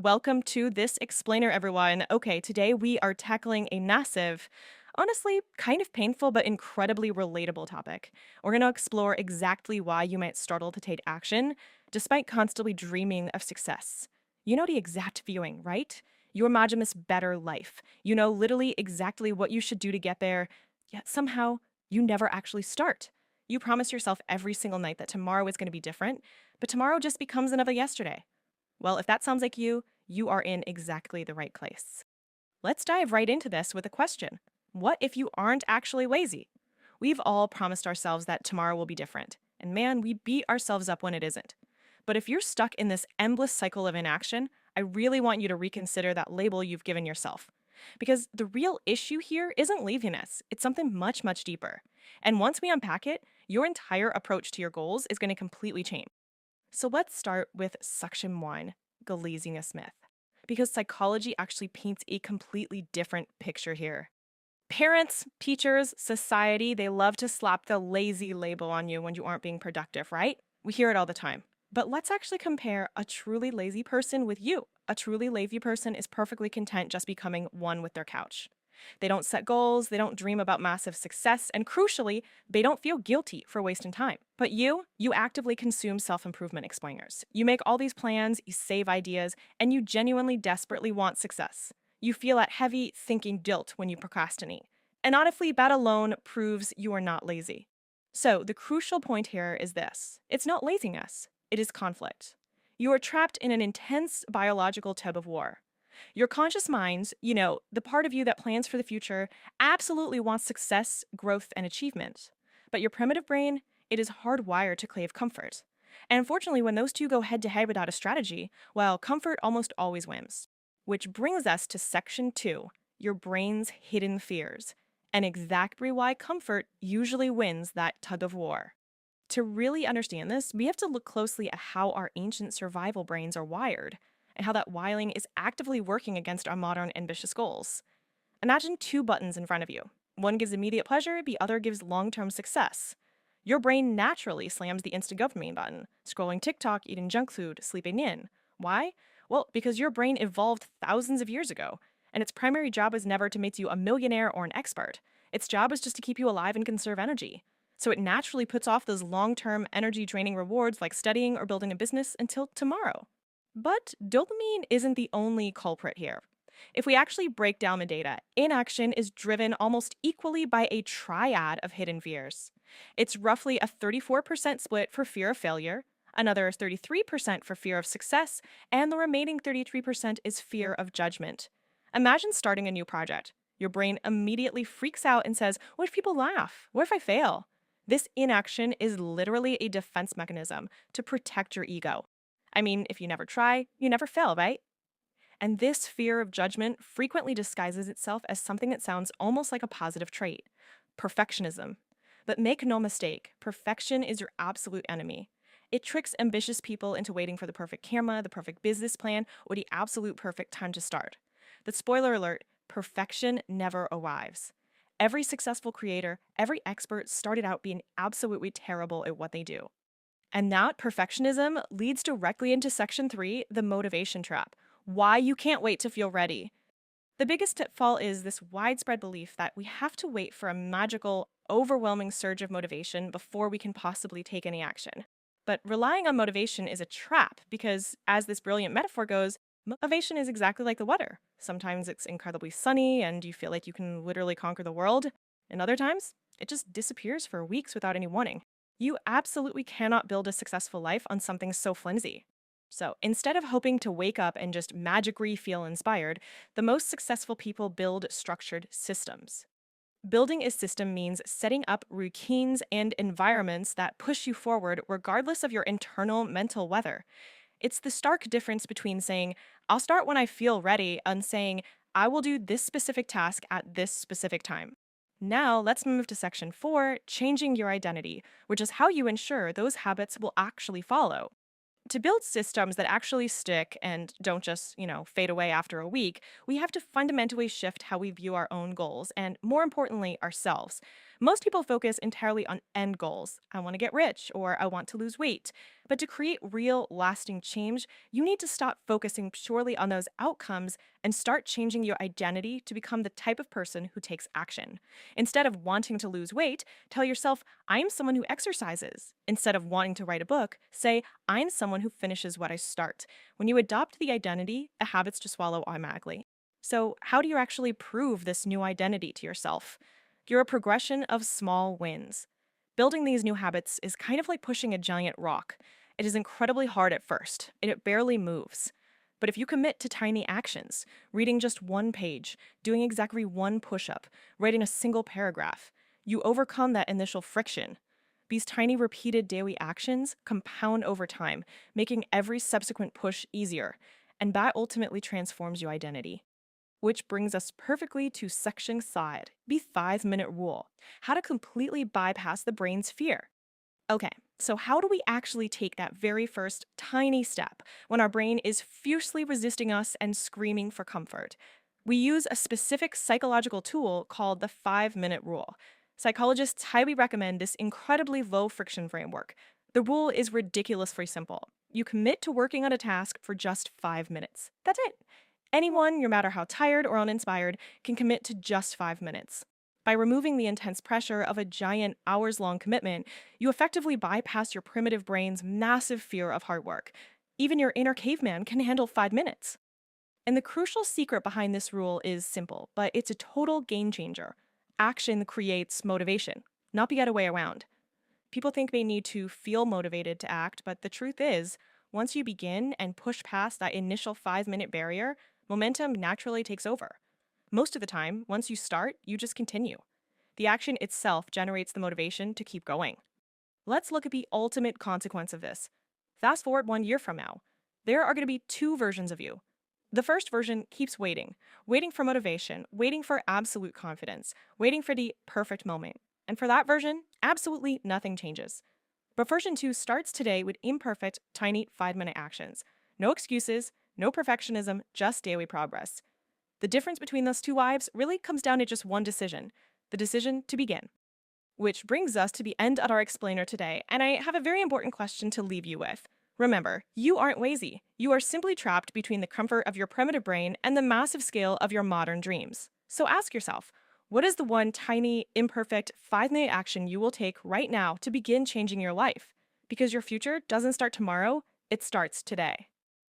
Welcome to this explainer, everyone. Okay, today we are tackling a massive, honestly, kind of painful but incredibly relatable topic. We're going to explore exactly why you might struggle to take action despite constantly dreaming of success. You know the exact feeling, right? You imagine this better life. You know literally exactly what you should do to get there, yet somehow you never actually start. You promise yourself every single night that tomorrow is going to be different, but tomorrow just becomes another yesterday. Well, if that sounds like you are in exactly the right place. Let's dive right into this with a question. What if you aren't actually lazy? We've all promised ourselves that tomorrow will be different, and man, we beat ourselves up when it isn't. But if you're stuck in this endless cycle of inaction, I really want you to reconsider that label you've given yourself. Because the real issue here isn't laziness, it's something much, much deeper. And once we unpack it, your entire approach to your goals is going to completely change. So let's start with section one, the laziness myth, because psychology actually paints a completely different picture here. Parents, teachers, society, they love to slap the lazy label on you when you aren't being productive, right? We hear it all the time. But let's actually compare a truly lazy person with you. A truly lazy person is perfectly content just becoming one with their couch. They don't set goals, they don't dream about massive success, and crucially, they don't feel guilty for wasting time. But you actively consume self improvement explainers. You make all these plans, you save ideas, and you genuinely desperately want success. You feel that heavy thinking guilt when you procrastinate. And honestly, that alone proves you are not lazy. So, the crucial point here is this: it's not laziness, it is conflict. You are trapped in an intense biological tug of war. Your conscious mind, the part of you that plans for the future, absolutely wants success, growth, and achievement. But your primitive brain, it is hardwired to crave comfort. And unfortunately, when those two go head to head without a strategy, well, comfort almost always wins. Which brings us to section two, your brain's hidden fears, and exactly why comfort usually wins that tug of war. To really understand this, we have to look closely at how our ancient survival brains are wired and how that wiring is actively working against our modern ambitious goals. Imagine two buttons in front of you. One gives immediate pleasure, the other gives long term success. Your brain naturally slams the instant dopamine button, scrolling TikTok, eating junk food, sleeping in. Why? Well, because your brain evolved thousands of years ago, and its primary job was never to make you a millionaire or an expert. Its job was just to keep you alive and conserve energy. So it naturally puts off those long term energy draining rewards like studying or building a business until tomorrow. But dopamine isn't the only culprit here. If we actually break down the data, inaction is driven almost equally by a triad of hidden fears. It's roughly a 34% split for fear of failure, another 33% for fear of success, and the remaining 33% is fear of judgment. Imagine starting a new project. Your brain immediately freaks out and says, "What if people laugh? What if I fail?" This inaction is literally a defense mechanism to protect your ego. I mean, if you never try, you never fail, right? And this fear of judgment frequently disguises itself as something that sounds almost like a positive trait: perfectionism. But make no mistake, perfection is your absolute enemy. It tricks ambitious people into waiting for the perfect camera, the perfect business plan, or the absolute perfect time to start. But spoiler alert, perfection never arrives. Every successful creator, every expert started out being absolutely terrible at what they do. And that perfectionism leads directly into section three, the motivation trap: why you can't wait to feel ready. The biggest pitfall is this widespread belief that we have to wait for a magical, overwhelming surge of motivation before we can possibly take any action. But relying on motivation is a trap because, as this brilliant metaphor goes, motivation is exactly like the weather. Sometimes it's incredibly sunny and you feel like you can literally conquer the world, and other times, it just disappears for weeks without any warning. You absolutely cannot build a successful life on something so flimsy. So instead of hoping to wake up and just magically feel inspired, the most successful people build structured systems. Building a system means setting up routines and environments that push you forward regardless of your internal mental weather. It's the stark difference between saying, "I'll start when I feel ready," and saying, "I will do this specific task at this specific time." Now, let's move to section four, changing your identity, which is how you ensure those habits will actually follow. To build systems that actually stick and don't just, fade away after a week, we have to fundamentally shift how we view our own goals and, more importantly, ourselves. Most people focus entirely on end goals. I want to get rich or I want to lose weight. But to create real, lasting change, you need to stop focusing purely on those outcomes and start changing your identity to become the type of person who takes action. Instead of wanting to lose weight, tell yourself, I'm someone who exercises. Instead of wanting to write a book, say, I'm someone who finishes what I start. When you adopt the identity, the habits just follow automatically. So, how do you actually prove this new identity to yourself? You're a progression of small wins. Building these new habits is kind of like pushing a giant rock. It is incredibly hard at first, and it barely moves. But if you commit to tiny actions, reading just one page, doing exactly one push up, writing a single paragraph, you overcome that initial friction. These tiny repeated daily actions compound over time, making every subsequent push easier, and that ultimately transforms your identity. Which brings us perfectly to section side, the 5-minute rule, how to completely bypass the brain's fear. Okay, so how do we actually take that very first tiny step when our brain is fiercely resisting us and screaming for comfort? We use a specific psychological tool called the 5-minute rule. Psychologists highly recommend this incredibly low friction framework. The rule is ridiculously simple. You commit to working on a task for just 5 minutes. That's it. Anyone, no matter how tired or uninspired, can commit to just 5 minutes. By removing the intense pressure of a giant hours long commitment, you effectively bypass your primitive brain's massive fear of hard work. Even your inner caveman can handle 5 minutes. And the crucial secret behind this rule is simple, but it's a total game changer. Action creates motivation, not the other way around. People think they need to feel motivated to act, but the truth is, once you begin and push past that initial 5-minute barrier, momentum naturally takes over. Most of the time, once you start, you just continue. The action itself generates the motivation to keep going. Let's look at the ultimate consequence of this. Fast forward 1 year from now. There are going to be two versions of you. The first version keeps waiting, waiting for motivation, waiting for absolute confidence, waiting for the perfect moment. And for that version, absolutely nothing changes. But version 2 starts today with imperfect, tiny 5-minute actions. No excuses, no perfectionism, just daily progress. The difference between those two lives really comes down to just one decision, the decision to begin. Which brings us to the end of our explainer today, and I have a very important question to leave you with. Remember, you aren't lazy. You are simply trapped between the comfort of your primitive brain and the massive scale of your modern dreams. So ask yourself, what is the one tiny, imperfect 5-minute action you will take right now to begin changing your life? Because your future doesn't start tomorrow, it starts today.